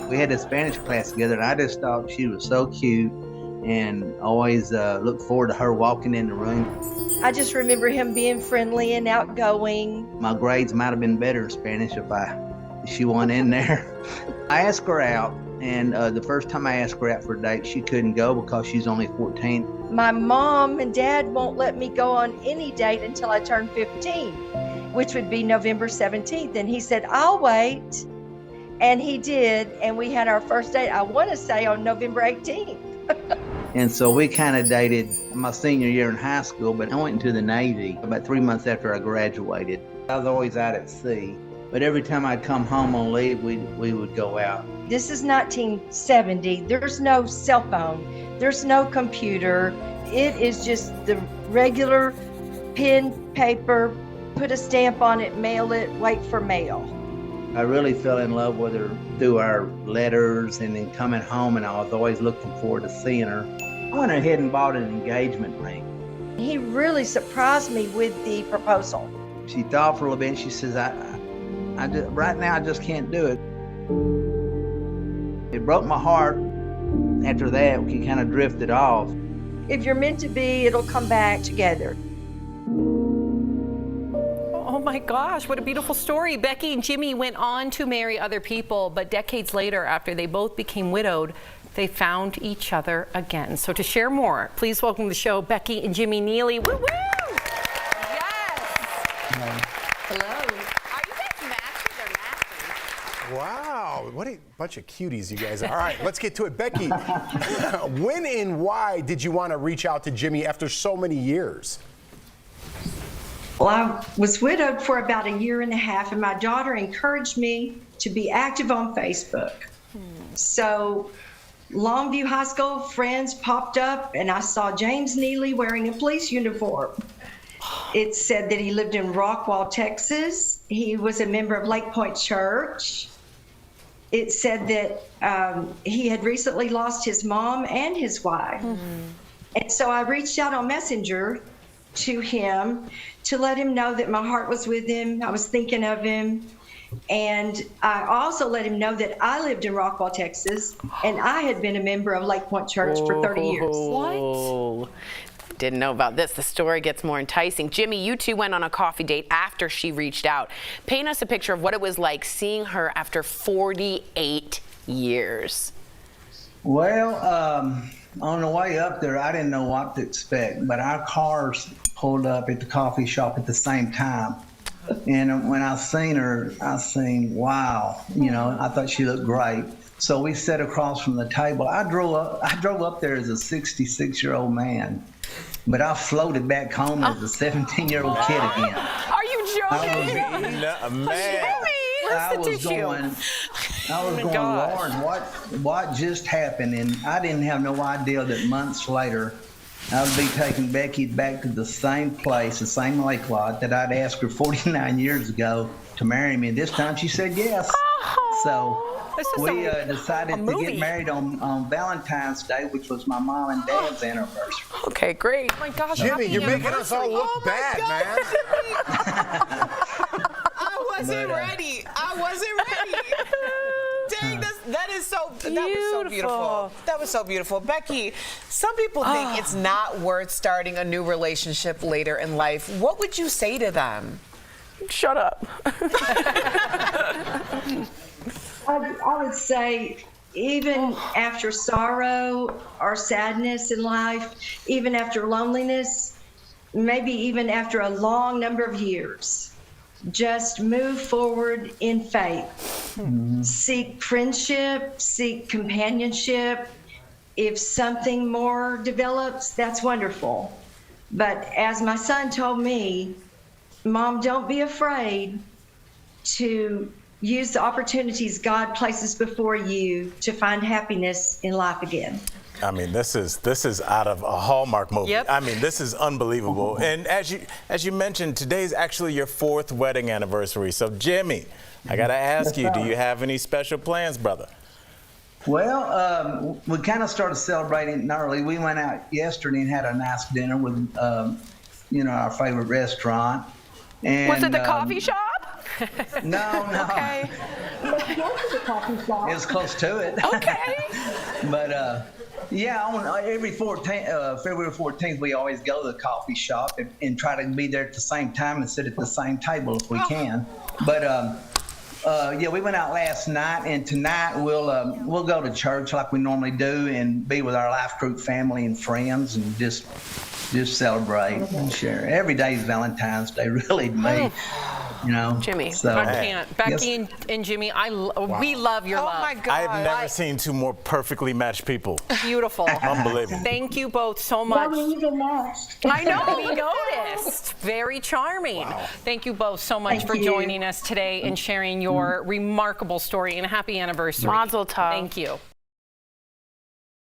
We had a Spanish class together, and I just thought she was so cute, and always looked forward to her walking in the room. I just remember him being friendly and outgoing. My grades might have been better in Spanish if she wasn't in there. I asked her out, and the first time I asked her out for a date, she couldn't go because she's only 14. My mom and dad won't let me go on any date until I turn 15, which would be November 17th. And he said, I'll wait. And he did. And we had our first date, I want to say, on November 18th. And so we kind of dated my senior year in high school, but I went into the Navy about 3 months after I graduated. I was always out at sea, but every time I'd come home on leave, we would go out. This is 1970. There's no cell phone. There's no computer. It is just the regular pen, paper, put a stamp on it, mail it, wait for mail. I really fell in love with her through our letters and then coming home, and I was always looking forward to seeing her. I went ahead and bought an engagement ring. He really surprised me with the proposal. She thought for a little bit, and she says, right now I just can't do it. It broke my heart. After that, we kind of drifted off. If you're meant to be, it'll come back together. Oh my gosh, what a beautiful story. Becky and Jimmy went on to marry other people, but decades later, after they both became widowed, they found each other again. So to share more, please welcome to the show Becky and Jimmy Neely. Woo woo! Yes! Hello. Are you guys matching or matching? Wow, what a bunch of cuties you guys are. All right, let's get to it. Becky, when and why did you want to reach out to Jimmy after so many years? Well, I was widowed for about a year and a half, and my daughter encouraged me to be active on Facebook. So Longview High School friends popped up, and I saw James Neely wearing a police uniform. It said that he lived in Rockwall, Texas. He was a member of Lake Point Church. It said that he had recently lost his mom and his wife. And so I reached out on Messenger to him to let him know that my heart was with him. I was thinking of him. And I also let him know that I lived in Rockwall, Texas, and I had been a member of Lake Point Church for 30 years. What? Didn't know about this. The story gets more enticing. Jimmy, you two went on a coffee date after she reached out. Paint us a picture of what it was like seeing her after 48 years. Well, on the way up there, I didn't know what to expect, but our cars pulled up at the coffee shop at the same time. And when I seen her, I seen, wow, you know, I thought she looked great. So we sat across from the table. I drove up there as a 66-year-old man, but I floated back home as a 17-year-old kid again. Are you joking? I was going, Lauren, what just happened? And I didn't have no idea that months later I would be taking Becky back to the same place, the same lake lot that I'd asked her 49 years ago to marry me. And this time she said yes. So we decided to get married on Valentine's Day, which was my mom and dad's anniversary. Okay, great. Oh my gosh, Jimmy, you're making us all look bad, man. I wasn't ready. Dang, that was so beautiful. That was so beautiful. Becky, some people think it's not worth starting a new relationship later in life. What would you say to them? Shut up. I would say, even after sorrow or sadness in life, even after loneliness, maybe even after a long number of years, just move forward in faith. Seek friendship, seek companionship. If something more develops, that's wonderful. But as my son told me, Mom, don't be afraid to use the opportunities God places before you to find happiness in life again. I mean, this is out of a Hallmark movie. Yep. I mean, this is unbelievable. And as you mentioned, today's actually your 4th wedding anniversary. So, Jimmy, I got to ask you, do you have any special plans, brother? Well, we kind of started celebrating early. We went out yesterday and had a nice dinner with, our favorite restaurant. And, Was it the coffee shop? No. Okay. It was close to it. Okay. But yeah, on every February 14th, we always go to the coffee shop and try to be there at the same time and sit at the same table if we can. But yeah, we went out last night, and tonight we'll go to church like we normally do and be with our life group family and friends and just celebrate and share. Every day is Valentine's Day, really, to me. You know, Jimmy. So, I can't. Becky and Jimmy, we love your love. Oh my God. I've never seen two more perfectly matched people. Beautiful. Unbelievable. Thank you both so much. I know, we noticed. Very charming. Wow. Thank you both so much for joining us today and sharing your remarkable story, and a happy anniversary. Mazel tov. Thank you.